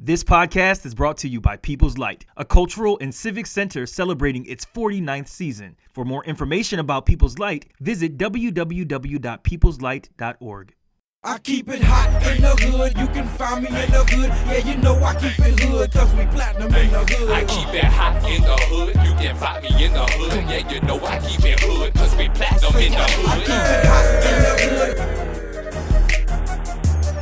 This podcast is brought to you by People's Light, a cultural and civic center celebrating its 49th season. For more information about People's Light, visit www.peopleslight.org. I keep it hot in the hood, you can find me in the hood. Yeah, you know I keep it hood, cause we platinum in the hood. I keep it hot in the hood, you can find me in the hood. Yeah, you know I keep it hood, cause we platinum in the hood. I keep it hot in the hood.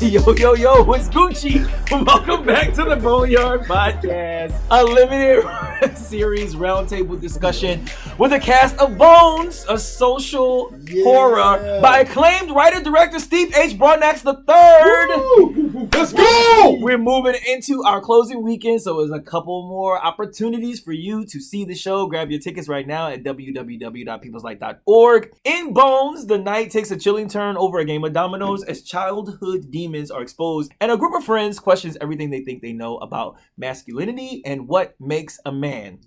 Yo, it's Gucci. Welcome back to the Boneyard podcast, a limited series roundtable discussion with a cast of Bones, a social horror by acclaimed writer-director Steve H. Broadnax III. Let's go! We're moving into our closing weekend, so there's a couple more opportunities for you to see the show. Grab your tickets right now at www.peopleslight.org. In Bones, the night takes a chilling turn over a game of dominoes as childhood demons are exposed, and a group of friends questions everything they think they know about masculinity and what makes a man.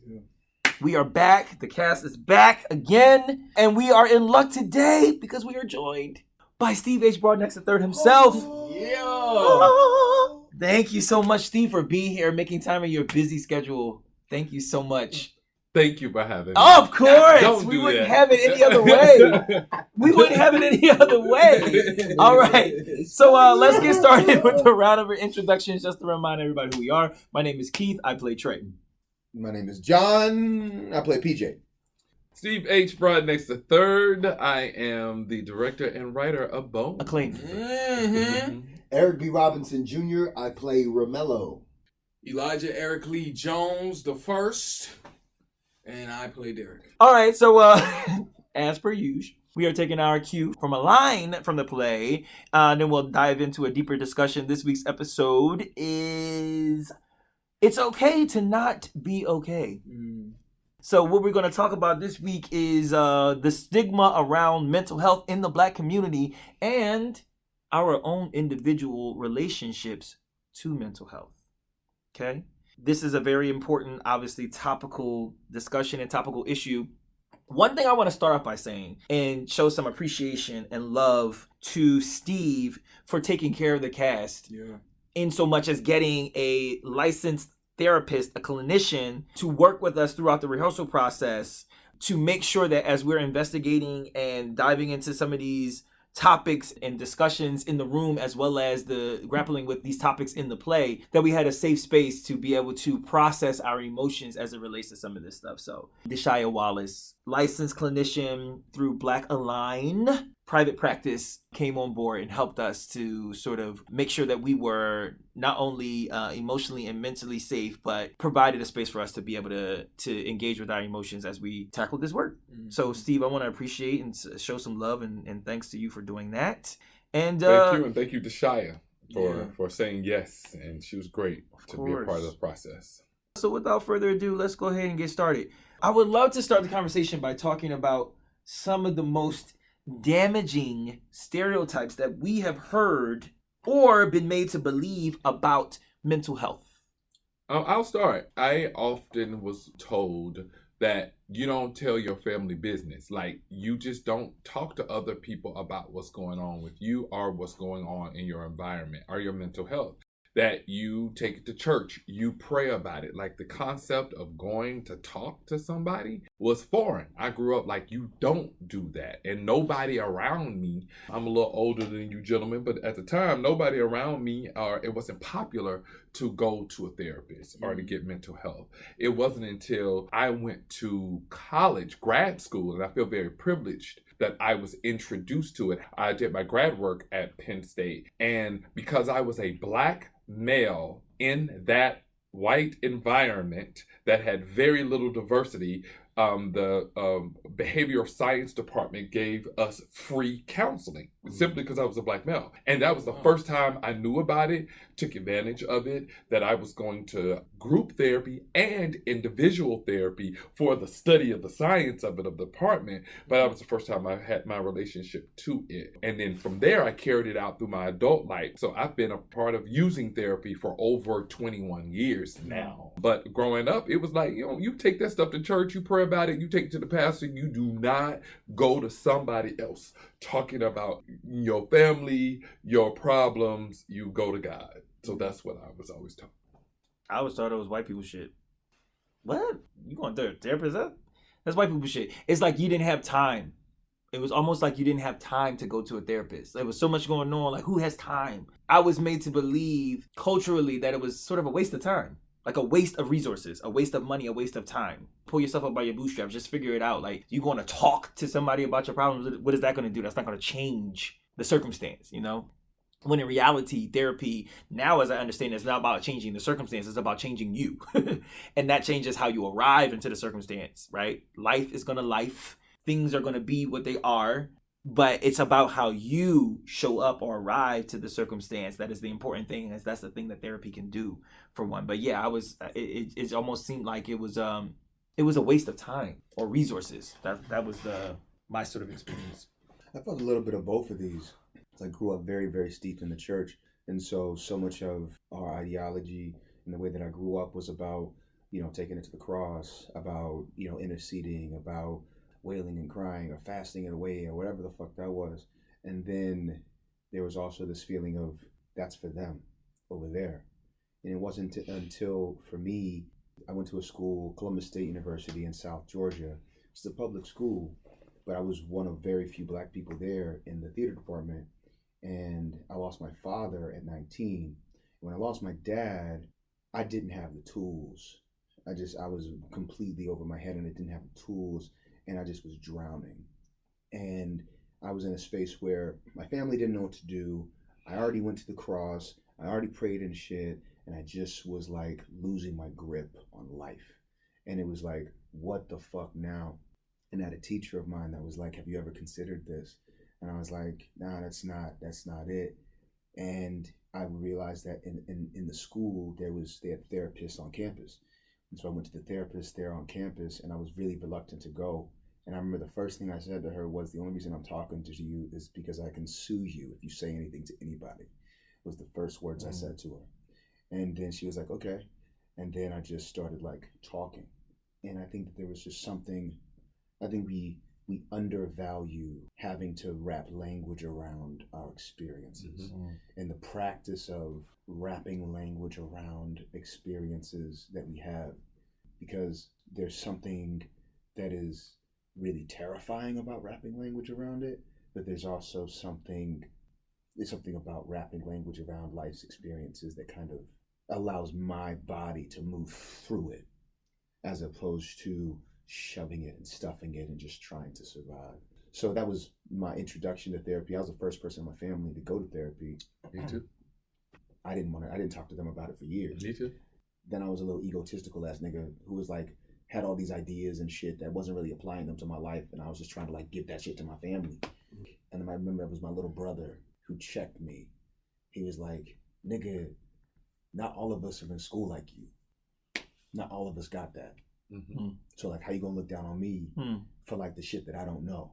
We are back. The cast is back again, and we are in luck today because we are joined by Steve H. Broadnax III himself. Thank you so much, Steve, for being here, making time in your busy schedule. Thank you so much. Thank you for having me. Of course. Don't we do wouldn't that. have it any other way. We wouldn't have it any other way. All right. So let's get started with a round of introductions just to remind everybody who we are. My name is Keith. I play Trey. My name is John. I play PJ. Steve H. Broadnax III. I am the director and writer of Bones. Acclaimed. Eric B. Robinson Jr. I play Remello. Elijah Eric Lee Jones the first, and I play Derek. All right. So as per usual, we are taking our cue from a line from the play. Then we'll dive into a deeper discussion. This week's episode is It's Okay to Not Be Okay. So what we're going to talk about this week is the stigma around mental health in the Black community and our own individual relationships to mental health. Okay? This is a very important, obviously, topical discussion and topical issue. One thing I want to start off by saying and show some appreciation and love to Steve for taking care of the cast in so much as getting a licensed therapist, a clinician, to work with us throughout the rehearsal process to make sure that as we're investigating and diving into some of these topics and discussions in the room, as well as the grappling with these topics in the play, that we had a safe space to be able to process our emotions as it relates to some of this stuff. So Deshia Wallace, licensed clinician through Black Align private practice, came on board and helped us to sort of make sure that we were not only emotionally and mentally safe, but provided a space for us to be able to engage with our emotions as we tackle this work. So Steve, I want to appreciate and show some love and thanks to you for doing that. And thank you to Shia for saying yes, and she was great to be a part of the process. So without further ado, let's go ahead and get started. I would love to start the conversation by talking about some of the most damaging stereotypes that we have heard or been made to believe about mental health. I'll start. I often was told that you don't tell your family business. Like, you just don't talk to other people about what's going on with you or what's going on in your environment or your mental health. That you take it to church, you pray about it. Like, the concept of going to talk to somebody was foreign. I grew up like, you don't do that. And nobody around me, I'm a little older than you gentlemen, but at the time, nobody around me, or it wasn't popular to go to a therapist or to get mental health. It wasn't until I went to college, grad school, and I feel very privileged that I was introduced to it. I did my grad work at Penn State, and because I was a Black male in that white environment that had very little diversity, the behavioral science department gave us free counseling simply because I was a Black male. And that was the first time I knew about it, took advantage of it, that I was going to group therapy and individual therapy for the study of the science of it, of the department. But that was the first time I had my relationship to it. And then from there, I carried it out through my adult life. So I've been a part of using therapy for over 21 years now. But growing up, it was like, you take that stuff to church, you pray about it, you take it to the pastor, you do not go to somebody else talking about your family, your problems. You go to God. So that's what I was always taught. I always thought it was white people shit. What? You going to a therapist? That's white people shit. It's like you didn't have time. It was almost like you didn't have time to go to a therapist. There was so much going on. Like, who has time? I was made to believe culturally that it was sort of a waste of time. Like a waste of resources, a waste of money, a waste of time. Pull yourself up by your bootstraps. Just figure it out. Like, you going to talk to somebody about your problems. What is that going to do? That's not going to change the circumstance, you know? When in reality, therapy, now as I understand, it's not about changing the circumstance, it's about changing you. And that changes how you arrive into the circumstance, right? Life is going to life. Things are going to be what they are. But it's about how you show up or arrive to the circumstance. That is the important thing. That's the thing that therapy can do for one. But yeah, it almost seemed like it was a waste of time or resources. That was my sort of experience. I felt a little bit of both of these. I grew up very, very steeped in the church. And so much of our ideology and the way that I grew up was about, taking it to the cross, about, interceding, about wailing and crying or fasting it away or whatever the fuck that was. And then there was also this feeling of that's for them over there. And it wasn't until, for me, I went to a school, Columbus State University in South Georgia. It's a public school, but I was one of very few black people there in the theater department. And I lost my father at 19. When I lost my dad, I didn't have the tools. I was completely over my head and I didn't have the tools. And I just was drowning. And I was in a space where my family didn't know what to do. I already went to the cross. I already prayed and shit. And I just was like losing my grip on life. And it was like, what the fuck now? And I had a teacher of mine that was like, have you ever considered this? And I was like, nah, that's not it. And I realized that in the school, they had therapists on campus. And so I went to the therapist there on campus and I was really reluctant to go. And I remember the first thing I said to her was, the only reason I'm talking to you is because I can sue you if you say anything to anybody. It was the first words I said to her. And then she was like, okay. And then I just started like talking. And I think that there was just something, I think we undervalue having to wrap language around our experiences. And the practice of wrapping language around experiences that we have, because there's something that is really terrifying about wrapping language around it, but there's also something about wrapping language around life's experiences that kind of allows my body to move through it, as opposed to shoving it and stuffing it and just trying to survive. So that was my introduction to therapy. I was the first person in my family to go to therapy. Me too. I didn't talk to them about it for years. Me too. Then I was a little egotistical ass nigga who was like, had all these ideas and shit that wasn't really applying them to my life. And I was just trying to like give that shit to my family. And then I remember it was my little brother who checked me. He was like, nigga, not all of us are in school like you. Not all of us got that. So like, how you gonna look down on me for like the shit that I don't know?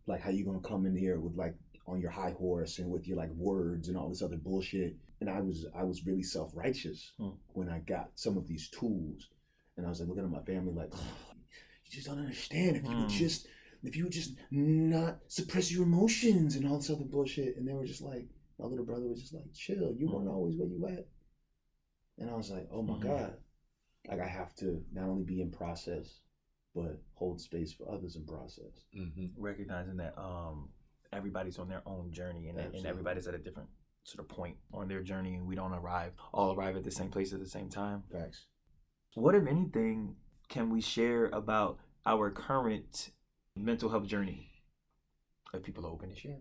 Like, how you gonna come in here with like on your high horse and with your like words and all this other bullshit? And I was really self-righteous when I got some of these tools, and I was like looking at my family like, oh, you just don't understand. If you would just not suppress your emotions and all this other bullshit. And they were just like, my little brother was just like, chill, you weren't always where you at. And I was like, oh my God. Like, I have to not only be in process, but hold space for others in process. Recognizing that everybody's on their own journey and everybody's at a different sort of point on their journey, and we don't all arrive at the same place at the same time. Facts. What, if anything, can we share about our current mental health journey? If people are open to share.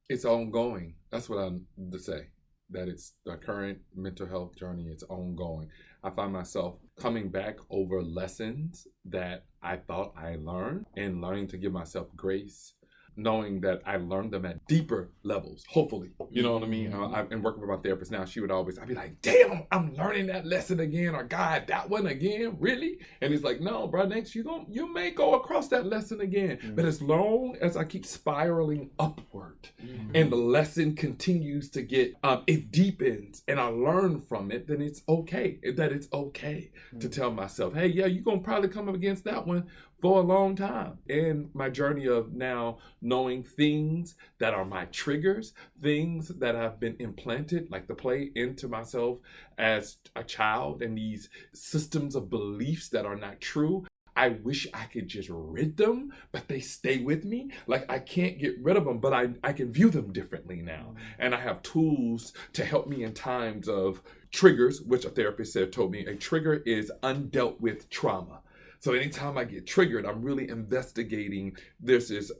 It's ongoing. That's what I'm to say. That it's the current mental health journey. It's ongoing. I find myself coming back over lessons that I thought I learned and learning to give myself grace, knowing that I learned them at deeper levels, hopefully. You know what I mean? I've been working with my therapist now. I'd be like, damn, I'm learning that lesson again. Or God, that one again? Really? And he's like, no, Broadnax, you may go across that lesson again. But as long as I keep spiraling upward and the lesson continues to get, it deepens and I learn from it, then it's okay. That it's okay to tell myself, hey, yeah, you're going to probably come up against that one, for a long time. In my journey of now knowing things that are my triggers, things that have been implanted, like the play, into myself as a child, and these systems of beliefs that are not true. I wish I could just rid them, but they stay with me. Like, I can't get rid of them, but I can view them differently now. And I have tools to help me in times of triggers, which a therapist told me a trigger is undealt with trauma. So anytime I get triggered, I'm really investigating. There's this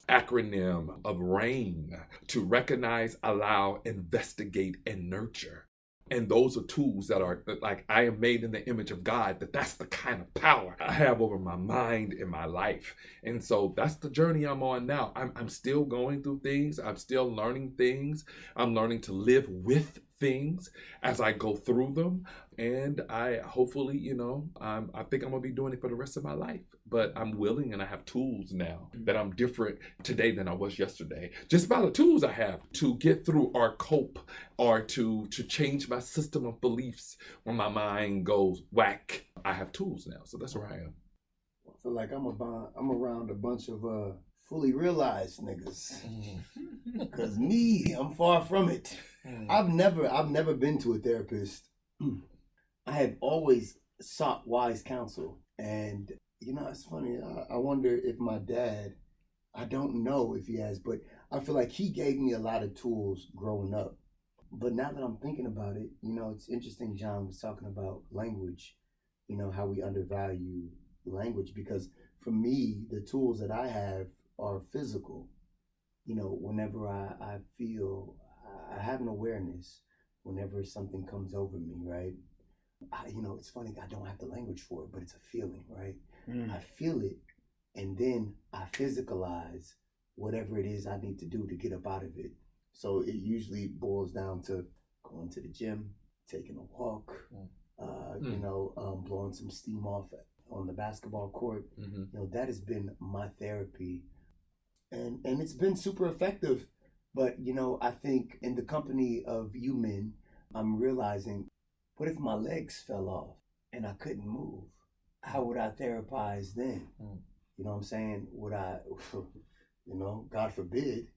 acronym of RAIN, to recognize, allow, investigate, and nurture. And those are tools that are like, I am made in the image of God, that's the kind of power I have over my mind and my life. And so that's the journey I'm on now. I'm still going through things. I'm still learning things. I'm learning to live with things as I go through them. And I hopefully, I think I'm going to be doing it for the rest of my life. But I'm willing, and I have tools now that I'm different today than I was yesterday. Just by the tools I have to get through or cope, or to change my system of beliefs when my mind goes whack. I have tools now. So that's where I am. I feel like I'm around a bunch of fully realized niggas. Cause I'm far from it. I've never been to a therapist. I have always sought wise counsel. And it's funny. I wonder if my dad, I don't know if he has, but I feel like he gave me a lot of tools growing up. But now that I'm thinking about it, it's interesting. John was talking about language, how we undervalue language, because for me, the tools that I have are physical. Whenever I feel, I have an awareness whenever something comes over me, right? It's funny, I don't have the language for it, but it's a feeling, right? I feel it, and then I physicalize whatever it is I need to do to get up out of it. So it usually boils down to going to the gym, taking a walk, blowing some steam off on the basketball court. That has been my therapy, and it's been super effective. But I think in the company of you men, I'm realizing, what if my legs fell off and I couldn't move? How would I therapize then? You know what I'm saying? Would I, God forbid,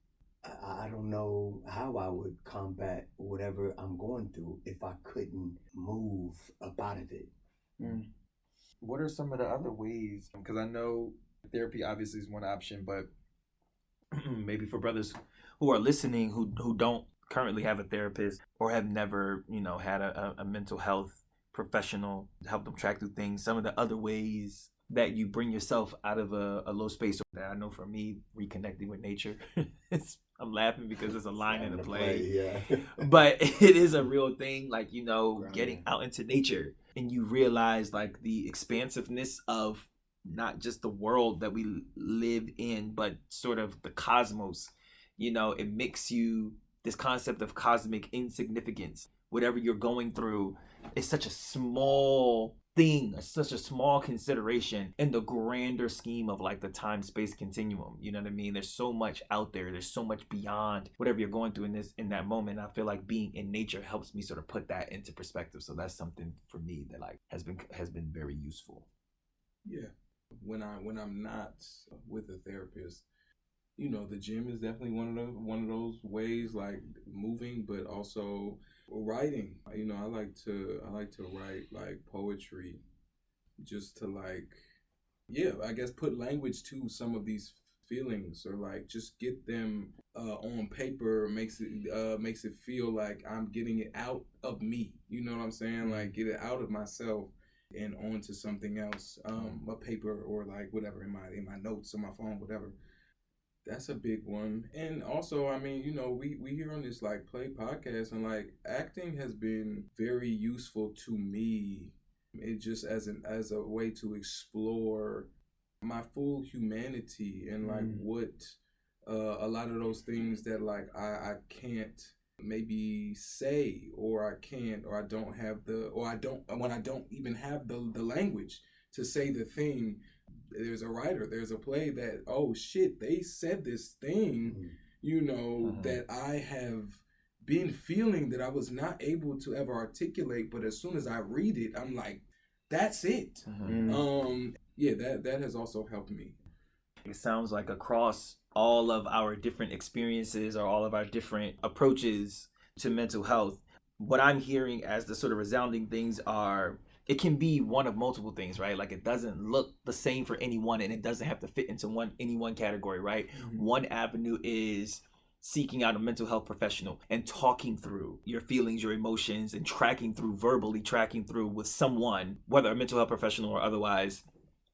I don't know how I would combat whatever I'm going through if I couldn't move up out of it. What are some of the other ways? Because I know therapy obviously is one option, but maybe for brothers who are listening who don't currently have a therapist or have never, had a mental health professional to help them track through things, some of the other ways that you bring yourself out of a low space. That I know for me, reconnecting with nature. I'm laughing because it's a line in the play. Yeah. But it is a real thing, like, getting out into nature, and you realize like the expansiveness of not just the world that we live in, but sort of the cosmos. It makes you this concept of cosmic insignificance. Whatever you're going through is such a small thing, such a small consideration in the grander scheme of like the time-space continuum. You know what I mean? There's so much out there. There's so much beyond whatever you're going through in that moment. I feel like being in nature helps me sort of put that into perspective. So that's something for me that like has been very useful. Yeah. When I'm not with a therapist, the gym is definitely one of those ways, like moving, but also writing. I like to write like poetry, just to like, I guess put language to some of these feelings, or like just get them on paper. Makes it feel like I'm getting it out of me. You know what I'm saying? Like get it out of myself and onto something else, a paper or like whatever in my notes on my phone, whatever. That's a big one. And also, we hear on this like play podcast, and like acting has been very useful to me. It just as a way to explore my full humanity, and like what a lot of those things that like I can't maybe say, or I don't even have the language to say the thing. There's a writer, there's a play that, oh shit, they said this thing, that I have been feeling that I was not able to ever articulate, but as soon as I read it, I'm like, that's it. yeah, that has also helped me. It sounds like across all of our different experiences or all of our different approaches to mental health, what I'm hearing as the sort of resounding things are, it can be one of multiple things, right? Like it doesn't look the same for anyone, and it doesn't have to fit into any one category, right? Mm-hmm. One avenue is seeking out a mental health professional and talking through your feelings, your emotions, and verbally tracking through with someone, whether a mental health professional or otherwise,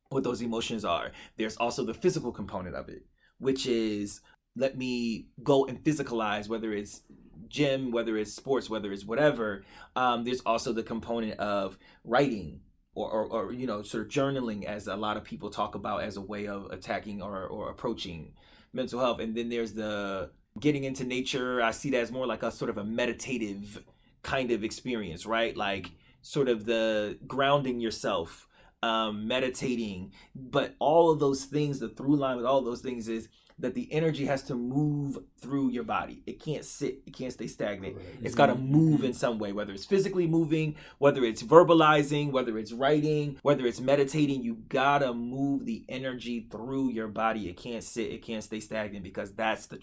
what those emotions are. There's also the physical component of it, which is, let me go and physicalize, whether it's gym, whether it's sports, whether it's whatever. There's also the component of writing or you know, sort of journaling, as a lot of people talk about as a way of attacking or approaching mental health. And then there's the getting into nature. I see that as more like a sort of a meditative kind of experience, right? Like sort of the grounding yourself, meditating. But all of those things, the through line with all of those things is that the energy has to move through your body. It can't sit, it can't stay stagnant. Right. It's got to move in some way, whether it's physically moving, whether it's verbalizing, whether it's writing, whether it's meditating. You gotta move the energy through your body. It can't sit, it can't stay stagnant, because that's the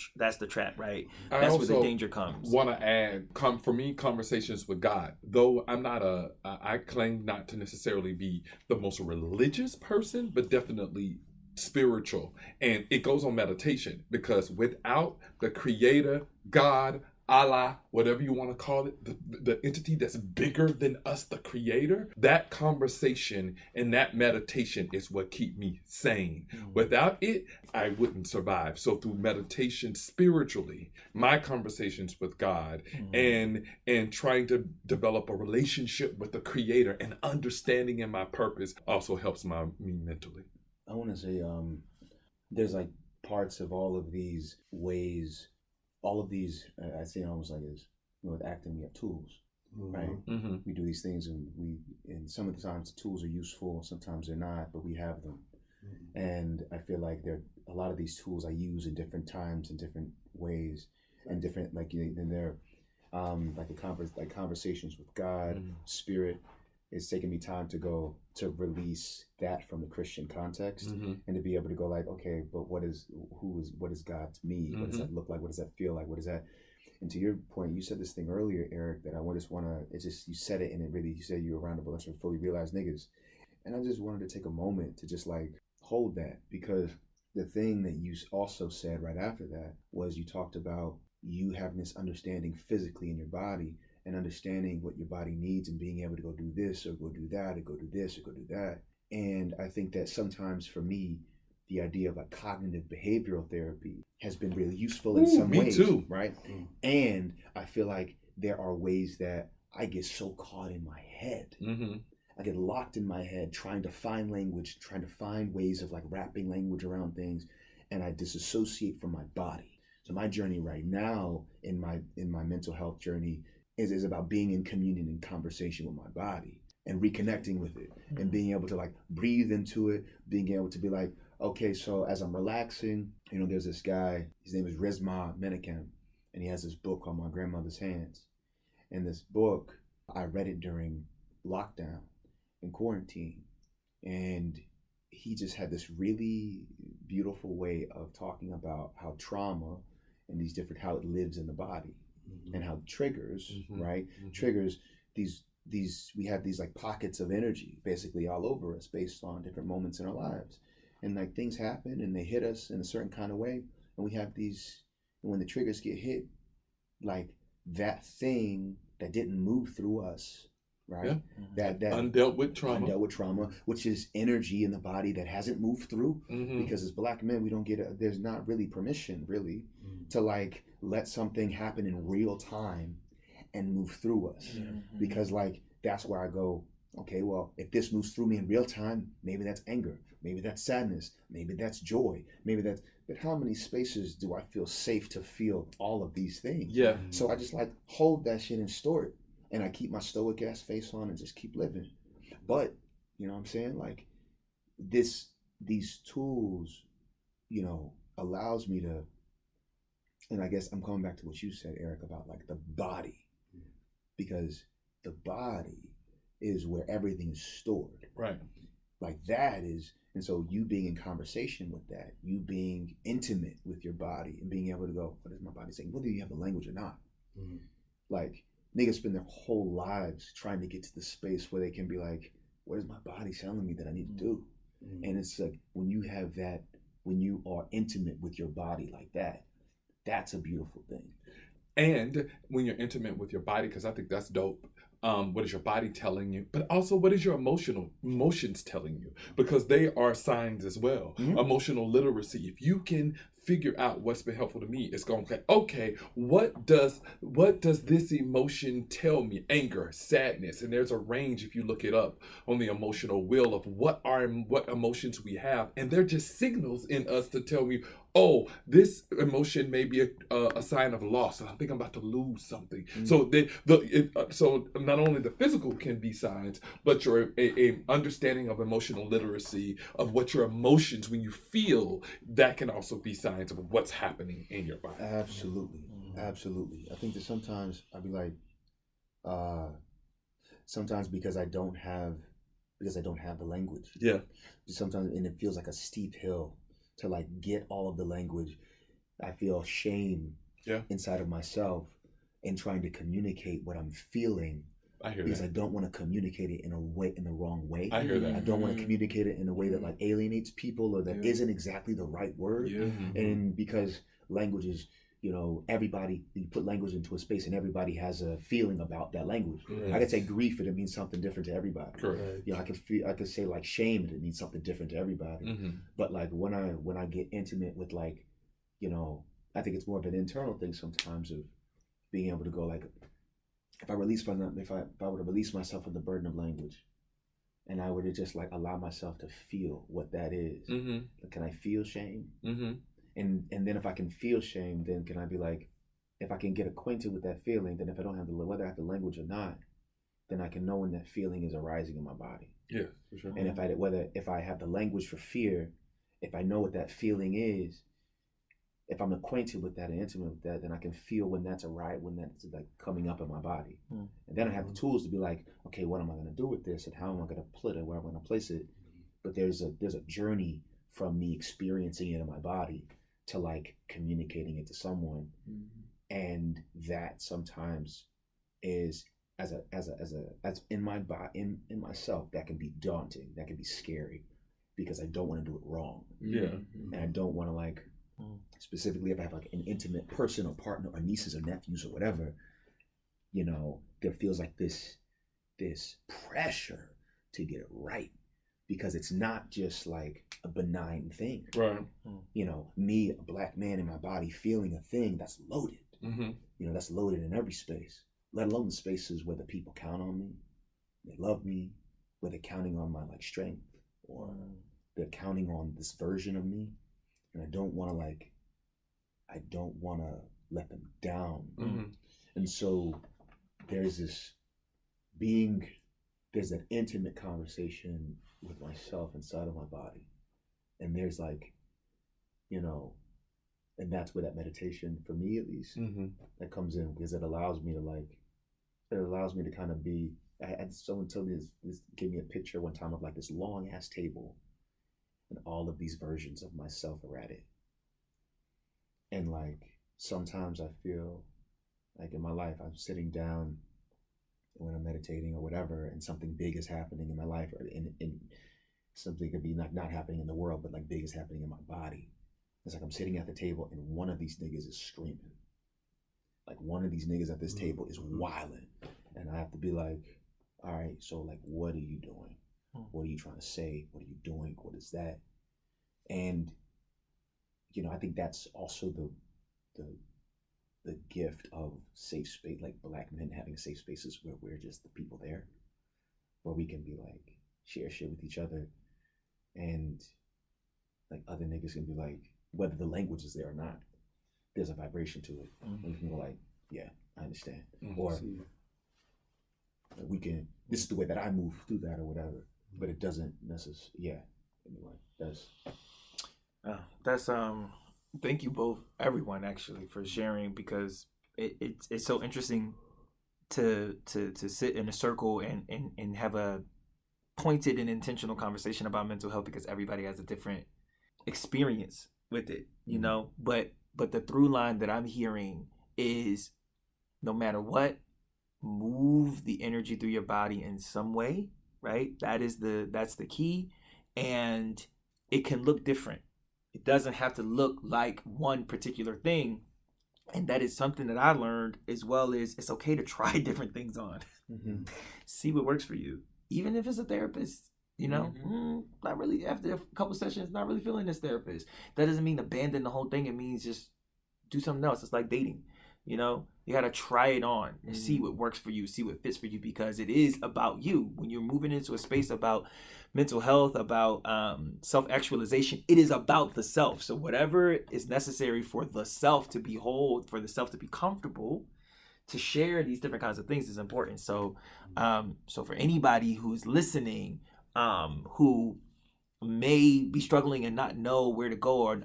trap, right? That's where the danger comes. Want to add, for me, conversations with God. Though I'm not I claim not to necessarily be the most religious person, but definitely spiritual, and it goes on meditation, because without the creator, God, Allah, whatever you want to call it, the entity that's bigger than us, the creator, that conversation and that meditation is what keep me sane. Without it, I wouldn't survive. So through meditation spiritually, my conversations with God, and trying to develop a relationship with the creator and understanding in my purpose also helps me mentally. I want to say there's like parts of all of these ways, all of these, I say almost like this, you know, with acting, we have tools, right? Mm-hmm. We do these things, and some of the times the tools are useful, sometimes they're not, but we have them. And I feel like a lot of these tools I use in different times, in different ways, and different, like, you know, and they're like conversations with God, spirit. It's taken me time to release that from the Christian context, and to be able to go like, okay, but what is God to me? What does that look like? What does that feel like? What is that? And to your point, you said this thing earlier, Eric, that I just want to, it's just, you said it, and it really, you said you were around a bunch of fully realized niggas. And I just wanted to take a moment to just like hold that, because the thing that you also said right after that was, you talked about you having this understanding physically in your body, and understanding what your body needs, and being able to go do this or go do that or go do this or go do that. And I think that sometimes for me, the idea of like cognitive behavioral therapy has been really useful in some ways, too. Right? And I feel like there are ways that I get so caught in my head. I get locked in my head trying to find language, trying to find ways of like wrapping language around things, and I disassociate from my body. So my journey right now in my mental health journey is about being in communion and conversation with my body and reconnecting with it, and being able to like breathe into it, being able to be like, okay, so as I'm relaxing, you know, there's this guy, his name is Resma Menachem, and he has this book called My Grandmother's Hands. And this book, I read it during lockdown and quarantine, and he just had this really beautiful way of talking about how trauma and these different, how it lives in the body. And how triggers, right? Triggers, these we have these like pockets of energy basically all over us based on different moments in our lives. And like things happen and they hit us in a certain kind of way. And we have these, and when the triggers get hit, like that thing that didn't move through us, right? That undealt with trauma, which is energy in the body that hasn't moved through. Because as Black men, we don't get there's not really permission really to like let something happen in real time and move through us. Because like that's where I go, okay, well, if this moves through me in real time, maybe that's anger, maybe that's sadness, maybe that's joy, but how many spaces do I feel safe to feel all of these things? So I just like hold that shit and store it, and I keep my stoic ass face on and just keep living. But you know what I'm saying, like these tools, you know, allows me to, and I guess I'm coming back to what you said, Eric, about like the body, because the body is where everything is stored. Right. Like that is, and so you being in conversation with that, you being intimate with your body and being able to go, what is my body saying? Whether you have the language or not. Mm-hmm. Like niggas spend their whole lives trying to get to the space where they can be like, what is my body telling me that I need to do? Mm-hmm. And it's like when you have that, when you are intimate with your body like that, that's a beautiful thing. And when you're intimate with your body, because I think that's dope. What is your body telling you? But also, what is your emotions telling you? Because they are signs as well. Mm-hmm. Emotional literacy. If you can figure out what's been helpful to me, it's going to okay, what does this emotion tell me? Anger, sadness, and there's a range if you look it up on the emotional wheel of what emotions we have, and they're just signals in us to tell me, oh, this emotion may be a sign of loss, and I think I'm about to lose something. Mm-hmm. So not only the physical can be signs, but your a understanding of emotional literacy of what your emotions, when you feel, that can also be signs of what's happening in your body. Absolutely, absolutely. I think that sometimes I'd be like, sometimes because I don't have the language. Yeah. Sometimes, and it feels like a steep hill to like get all of the language. I feel shame inside of myself in trying to communicate what I'm feeling. I hear because that. I don't want to communicate it in the wrong way. I hear that. I don't want to communicate it in a way that like alienates people or that isn't exactly the right word. Yeah. Mm-hmm. And because language is, everybody, you put language into a space and everybody has a feeling about that language. Yes. I could say grief and it means something different to everybody. Correct. I could say like shame and it means something different to everybody. Mm-hmm. But like when I get intimate with like, I think it's more of an internal thing sometimes of being able to go like, if I were to release myself from the burden of language, and I were to just like allow myself to feel what that is, can I feel shame? Mm-hmm. And then if I can feel shame, then can I be like, if I can get acquainted with that feeling, then if I don't have whether I have the language or not, then I can know when that feeling is arising in my body. Yeah, for sure. And if I have the language for fear, if I know what that feeling is, if I'm acquainted with that and intimate with that, then I can feel when that's when that's like coming up in my body. Mm. And then I have the tools to be like, okay, what am I going to do with this and how am I going to put it, where I'm going to place it? But there's a journey from me experiencing it in my body to like communicating it to someone. Mm-hmm. And that sometimes is as in my body, in myself, that can be daunting, that can be scary because I don't want to do it wrong. Yeah. And I don't want to like, specifically if I have like an intimate person or partner or nieces or nephews or whatever, there feels like this pressure to get it right because it's not just like a benign thing. Right. Me, a black man in my body feeling a thing that's loaded. Mm-hmm. That's loaded in every space, let alone the spaces where the people count on me, they love me, where they're counting on my like strength or they're counting on this version of me. And I don't want to let them down. Mm-hmm. And so there's that intimate conversation with myself inside of my body. And there's like, and that's where that meditation, for me at least, that comes in because it allows me to kind of be, I had someone tell me this, gave me a picture one time of like this long ass table and all of these versions of myself are at it. And like, sometimes I feel like in my life, I'm sitting down when I'm meditating or whatever, and something big is happening in my life, or in something could be not happening in the world, but like big is happening in my body. It's like I'm sitting at the table and one of these niggas is screaming. Like one of these niggas at this table is wilding. And I have to be like, all right, so like, what are you doing? What are you trying to say? What are you doing? What is that? And, I think that's also the gift of safe space, like black men having safe spaces where we're just the people there, where we can be like, share shit with each other. And like other niggas can be like, whether the language is there or not, there's a vibration to it. Mm-hmm. And we can go like, yeah, I understand. Mm-hmm. Or we can, this is the way that I move through that or whatever, but it doesn't necessarily, yeah. Anyway, that's thank you both, everyone actually, for sharing, because it's so interesting to sit in a circle and have a pointed and intentional conversation about mental health because everybody has a different experience with it, you know. But the through line that I'm hearing is, no matter what, move the energy through your body in some way, right? That's the key. And it can look different. It doesn't have to look like one particular thing. And that is something that I learned, as well as it's okay to try different things on. See what works for you. Even if it's a therapist, you know, not really, after a couple sessions, not really feeling this therapist. That doesn't mean abandon the whole thing. It means just do something else. It's like dating, you know, you got to try it on and see what works for you, see what fits for you, because it is about you. When you're moving into a space about mental health, about self-actualization, it is about the self. So whatever is necessary for the self to be whole, for the self to be comfortable, to share these different kinds of things is important. So so for anybody who's listening, who may be struggling and not know where to go, or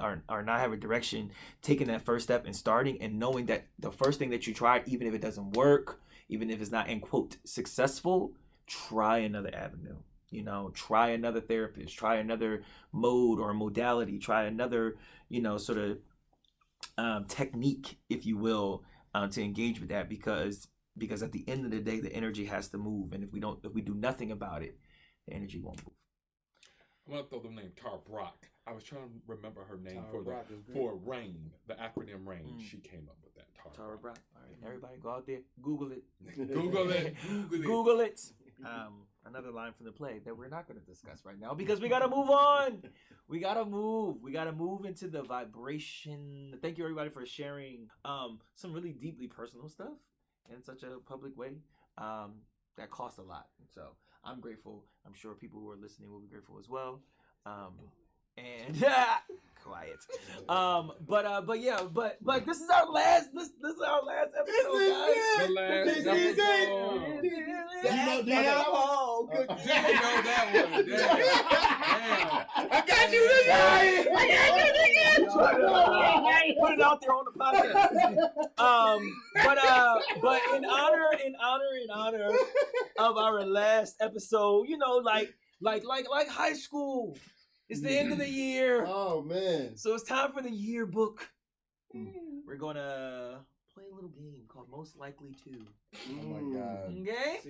not have a direction, taking that first step and starting and knowing that the first thing that you tried, even if it doesn't work, even if it's not, in quote, successful, try another avenue. You know, try another therapist, try another mode or modality, try another, you know, sort of technique, if you will, to engage with that, because at the end of the day, the energy has to move, and if we do nothing about it, the energy won't move. I'm gonna throw the name Tar Brock. I was trying to remember her name Tara for RAIN, the acronym RAIN. She came up with that. Tara Brock. All right, everybody go out there, Google it. Google it. Google it. Another line from the play that we're not going to discuss right now because we got to move on. We got to move into the vibration. Thank you, everybody, for sharing some really deeply personal stuff in such a public way. That costs a lot. So I'm grateful. I'm sure people who are listening will be grateful as well. And quiet. But this is our last. This is our last episode, guys. The last This is episode. it. I got you Put it out there on the podcast. But in honor of our last episode, you know, like high school. It's the end of the year. Oh man. So it's time for the yearbook. We're gonna play a little game called Most Likely To. Oh my God. Okay?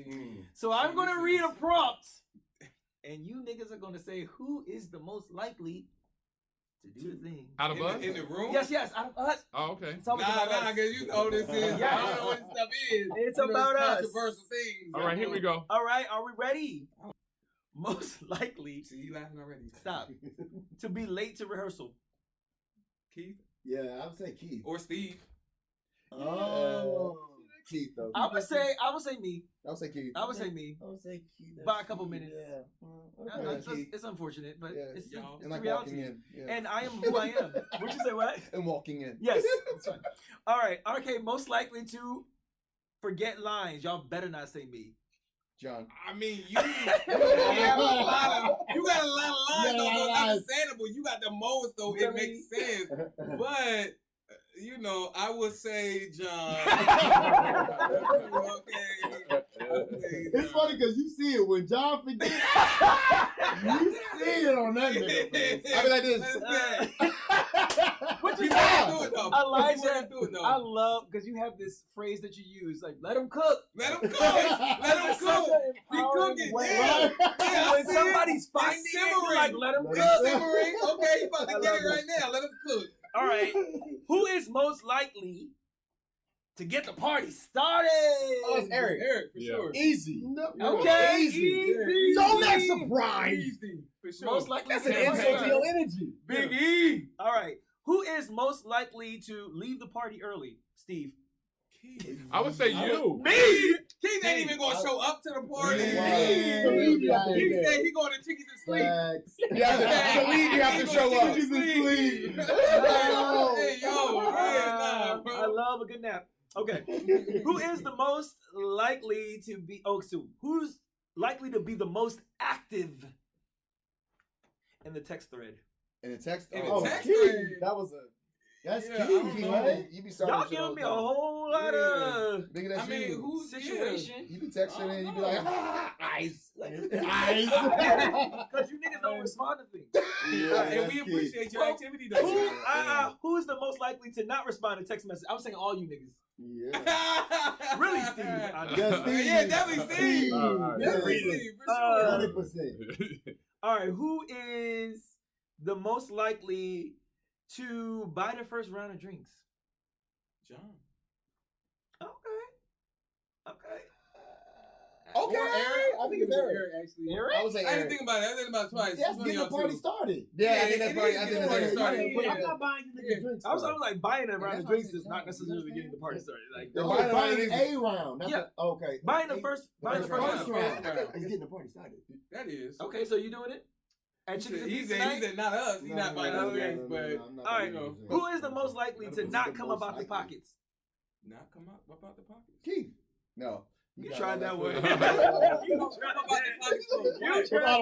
So I'm gonna read a prompt. And you niggas are gonna say who is the most likely to do the thing. Out of us? In the room? Yes, out of us. Oh, okay. It's always about us. because you know this is. Yeah. I don't know what this stuff is. It's You know, about us. controversial things. All right, here we go. All right, are we ready? Most likely, See, you laughing already. stop, to be late to rehearsal. Keith Yeah, I would say Keith. or Steve. Oh, Keith though. I would say me. I would say Keith. I would say me. I would say Keith. By a couple minutes. Yeah. It's unfortunate, but Yeah. it's Y'all. And the like reality. walking in. Yeah. And I am who I am. Would you say what? And walking in. Yes. That's fine. All right. Okay. Most likely to forget lines. Y'all better not say me. John. I mean, you have a lot of lines, though, so it's understandable. You got the most, though it makes sense. But you know, I would say John. Okay. It's funny because you see it when John forgets. You see it on that nigga face. I be like this. What you You say? wanna do it, though. Elijah, You wanna do it, though. I love because you have this phrase that you use, like "let him cook." Let him cook. Let him It's such cook. an He empowering cooking. way. Yeah. Yeah, When see somebody's it? finding It's it, you're simmering. like, "Let him Let cook." It's simmering. Okay, he about to I get love it right now. Let him cook. All right. Who is most likely to get the party started? Oh, it's Eric. Eric, for Yeah. sure. Easy. Okay. Easy. Don't act surprised. Easy, for sure. Most likely That's to an get the insult party to your energy. Big E. All right. Who is most likely to leave the party early? Steve. I would say you. Me. Keith ain't even gonna show up to the party. Yeah. He said he going to Chickies and sleep. Facts. You have to show up. Chickies and sleep. Hey, yo, I love a good nap. Okay. Who is the most likely to be? Oh, so who's likely to be the most active in the text thread? In the text. In the Oh, text Keith. thread. That was a. That's Yeah, key, right? You be Y'all giving me a whole lot of Nigga, that's I mean, you. who's situation. You be texting and you be like, ice. Ice. Because you niggas don't respond to things. And we appreciate your activity, though. Who is the most likely to not respond to text message? I'm saying all you niggas. Yeah. Really, Steve? I know. Yeah, Steve. Yeah, definitely Steve. Definitely Steve, for sure. 100%. All right, who is the most likely to buy their first round of drinks? John. Okay. Okay. Or Eric. I think it's Eric. Actually. Eric? I would say I didn't Eric. think about it. I didn't think about it twice. Yes, Which one get of the y'all party two? started. Yeah, I Yeah, think that's it probably. is I think getting that's the Eric. party started. But Yeah. I'm not buying you niggas drinks. I was like buying a round that's of why I drinks said is not John. necessarily getting the party started. Like No, Buying a round buying is- a round. Not Yeah. okay. buying the first first first round. round. It's getting the party started. That is. Okay, so you doing it? At Chicken and He Pizza said Night? not us. He's not buying other drinks, but I'm not All right, buying those drinks. who is the most likely to Who's not the come most about the likely? pockets? not come out about the pockets. Keith. No. You tried that one. You You tried tried Without a that.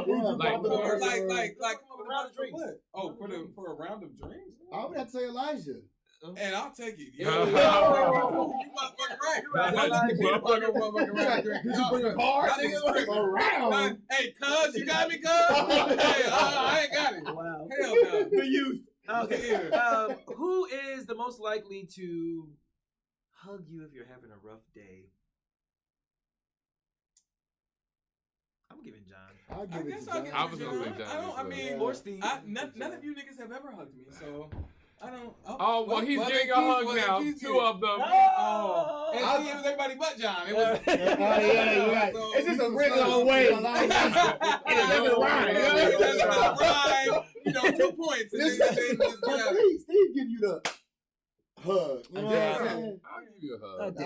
food Like, for the first round. like come up with a round of drinks. drinks. Oh, for a round of drinks? I would have to say Elijah. And I'll take it. You You motherfucking right. Motherfucking right. Did you bring a card? Y'all niggas tripping. A round. Hey, cuz, you got me, cuz? Hey, I ain't got it. Wow. Hell no. The youth. Okay. Yeah. Who is the most likely to hug you if you're having a rough day? I'm giving John. I'll I give it guess to I'll John. give I it was to gonna say John. John I don't. as I well. mean, Or Steve. none of you niggas have ever hugged me, so I don't. Oh, well, he's getting a hug now. Two of them. Oh, and see, it was everybody but John. It was. Oh, yeah, you're right. So- It's just a really long way. It doesn't rhyme. It doesn't rhyme. 2 points. And then Steve give you the hug. You know what I'm saying? I'll give you a hug. I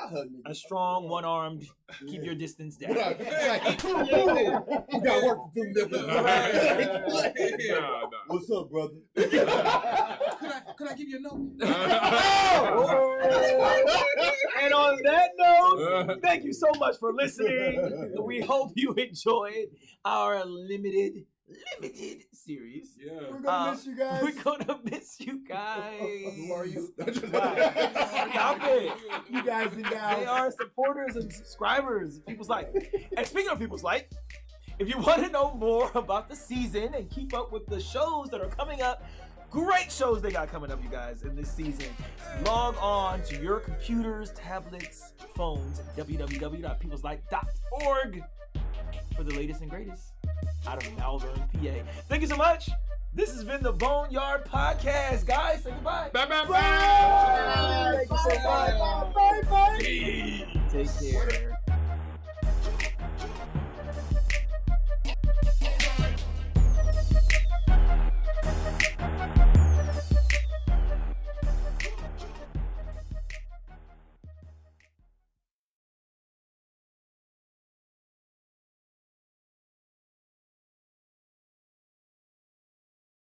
hug niggas. A strong, one-armed, keep your distance down. You got work to do, nigga. No. What's up, brother? Could I give you a note? And on that note, thank you so much for listening. We hope you enjoyed our limited series. Yeah. We're gonna miss you guys. We're gonna miss you guys. Who are you? Stop it. You guys and gals. They are supporters and subscribers. People's Life. And speaking of People's Life, if you want to know more about the season and keep up with the shows that are coming up, great shows they got coming up, you guys, in this season, log on to your computers, tablets, phones, www.peopleslife.org for the latest and greatest out of Malvern, PA. Thank you so much. This has been the Boneyard Podcast. Guys, say goodbye. Bye, bye, Bye. Thank you so much. Bye. Bye. Take care.